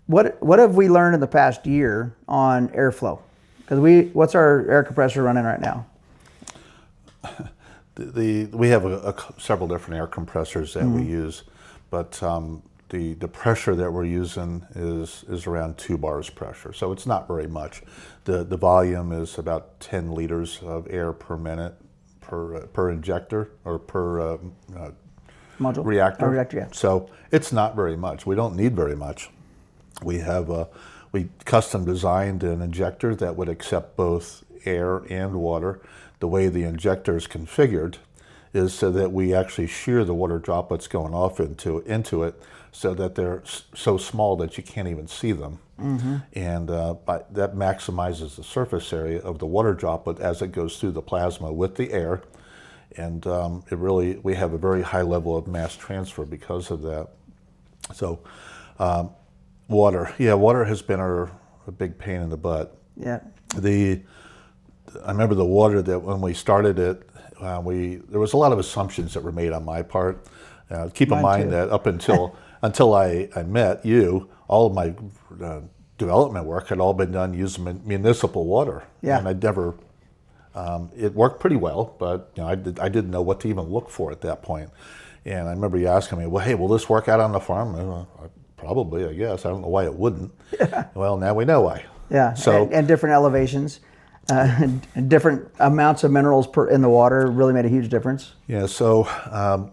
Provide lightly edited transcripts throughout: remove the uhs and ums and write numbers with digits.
What have we learned in the past year on airflow? Because what's our air compressor running right now? We have several different air compressors that we use, but the pressure that we're using is around 2 bars pressure, so it's not very much. The volume is about 10 liters of air per minute per injector or per Module? reactor. Oh, reactor, yeah. So it's not very much. We don't need very much. We custom designed an injector that would accept both air and water. The way the injector is configured is so that we actually shear the water droplets going off into it so that they're so small that you can't even see them. And that maximizes the surface area of the water droplet as it goes through the plasma with the air. And we have a very high level of mass transfer because of that. So water has been a big pain in the butt. Yeah. I remember the water that when we started it, there was a lot of assumptions that were made on my part. Keep in mind that up until I met you, all of my development work had all been done using municipal water. Yeah. And I'd never. It worked pretty well, but I didn't know what to even look for at that point. And I remember you asking me, "Well, hey, will this work out on the farm?" Probably, I guess. I don't know why it wouldn't. Yeah. Well, now we know why. Yeah. So and different elevations. Different amounts of minerals in the water really made a huge difference. Yeah, so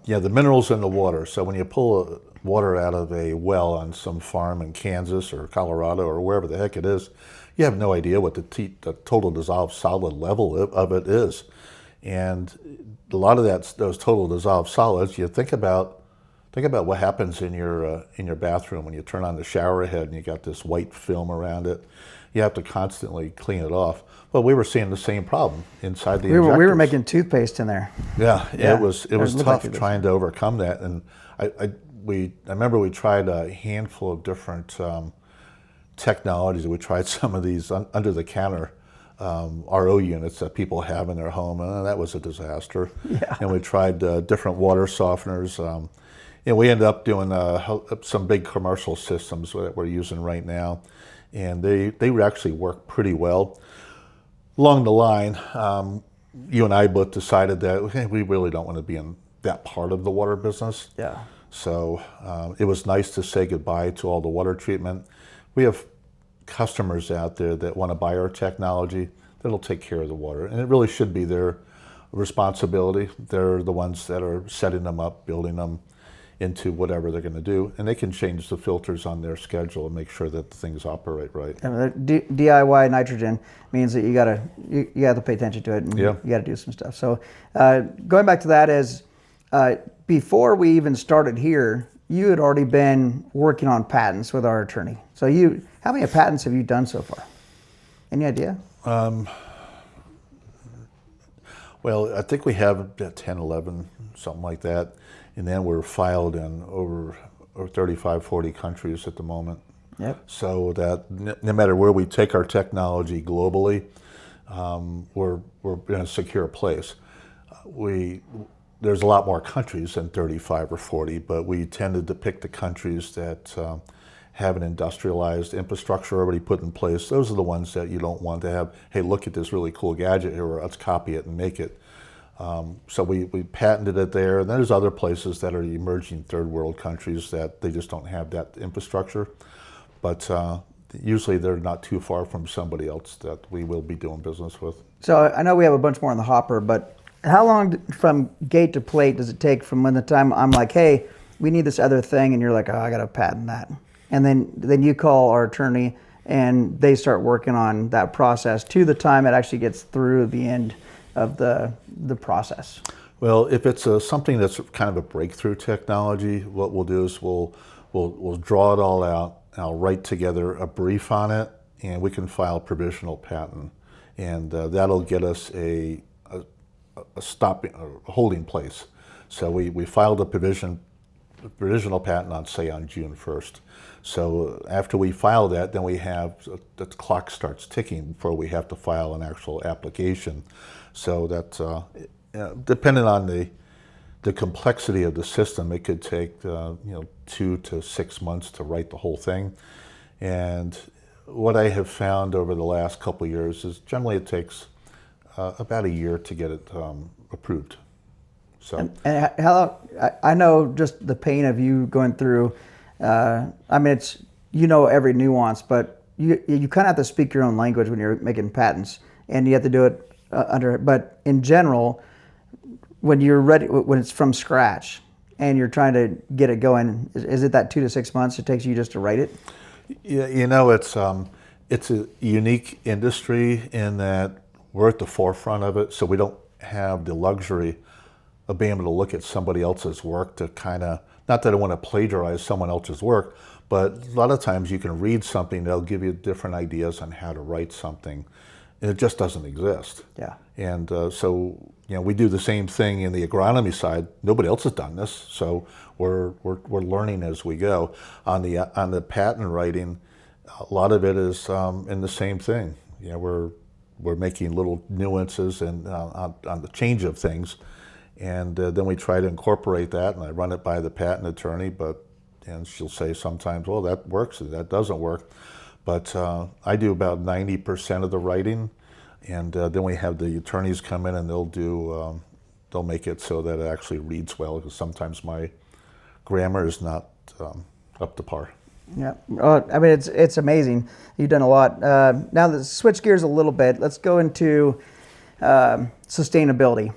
the minerals in the water. So when you pull water out of a well on some farm in Kansas or Colorado or wherever the heck it is, you have no idea what the total dissolved solid level of it is. And a lot of those total dissolved solids, you think about what happens in your bathroom when you turn on the shower head and you got this white film around it. You have to constantly clean it off. Well, we were seeing the same problem inside the injectors. We were making toothpaste in there. Yeah, it was tough trying to overcome that. And I remember we tried a handful of different technologies. We tried some of these under the counter RO units that people have in their home, and that was a disaster. Yeah. And we tried different water softeners. We ended up doing some big commercial systems that we're using right now, and they would actually work pretty well. Along the line, you and I both decided that we really don't want to be in that part of the water business. Yeah. So it was nice to say goodbye to all the water treatment. We have customers out there that want to buy our technology that'll take care of the water, and it really should be their responsibility. They're the ones that are setting them up, building them into whatever they're going to do, and they can change the filters on their schedule and make sure that the things operate right. DIY nitrogen means that you got to pay attention to it, and you got to do some stuff. So going back to that is before we even started here, you had already been working on patents with our attorney. So how many patents have you done so far? Any idea? Well, I think we have 10, 11, something like that. And then we're filed in over 35, 40 countries at the moment. Yep. So that no matter where we take our technology globally, we're in a secure place. There's a lot more countries than 35 or 40, but we tended to pick the countries that have an industrialized infrastructure already put in place. Those are the ones that you don't want to have, hey, look at this really cool gadget here, let's copy it and make it. So we patented it there. And there's other places that are emerging third world countries that they just don't have that infrastructure. But usually they're not too far from somebody else that we will be doing business with. So I know we have a bunch more in the hopper, but how long from gate to plate does it take from when the time I'm like, hey, we need this other thing, and you're like, oh, I got to patent that. And then you call our attorney and they start working on that process to the time it actually gets through the end of the process? Well, if it's something that's kind of a breakthrough technology, what we'll do is we'll draw it all out. I'll write together a brief on it, and we can file provisional patent, and that'll get us a holding place. So we filed a provisional patent on June 1st. So after we file that, then we have the clock starts ticking before we have to file an actual application. So that depending on the complexity of the system, it could take 2 to 6 months to write the whole thing. And what I have found over the last couple of years is generally it takes about a year to get it approved. So And how I know just the pain of you going through. I mean, it's every nuance, but you kind of have to speak your own language when you're making patents, and you have to do it under. But in general, when you're ready, when it's from scratch, and you're trying to get it going, is it that 2 to 6 months it takes you just to write it? yeah, it's a unique industry in that we're at the forefront of it, so we don't have the luxury of being able to look at somebody else's work to kind of, not that I want to plagiarize someone else's work, but a lot of times you can read something, they'll give you different ideas on how to write something, and it just doesn't exist. Yeah. And so, we do the same thing in the agronomy side. Nobody else has done this, so we're learning as we go. On the patent writing, a lot of it is in the same thing. We're making little nuances and on the change of things, and then we try to incorporate that. And I run it by the patent attorney, and she'll say sometimes, "Well, that works," and that doesn't work. But I do about 90% of the writing. And then we have the attorneys come in and they'll make it so that it actually reads well, because sometimes my grammar is not up to par. Yeah, I mean it's amazing. You've done a lot. Now let's switch gears a little bit. Let's go into sustainability.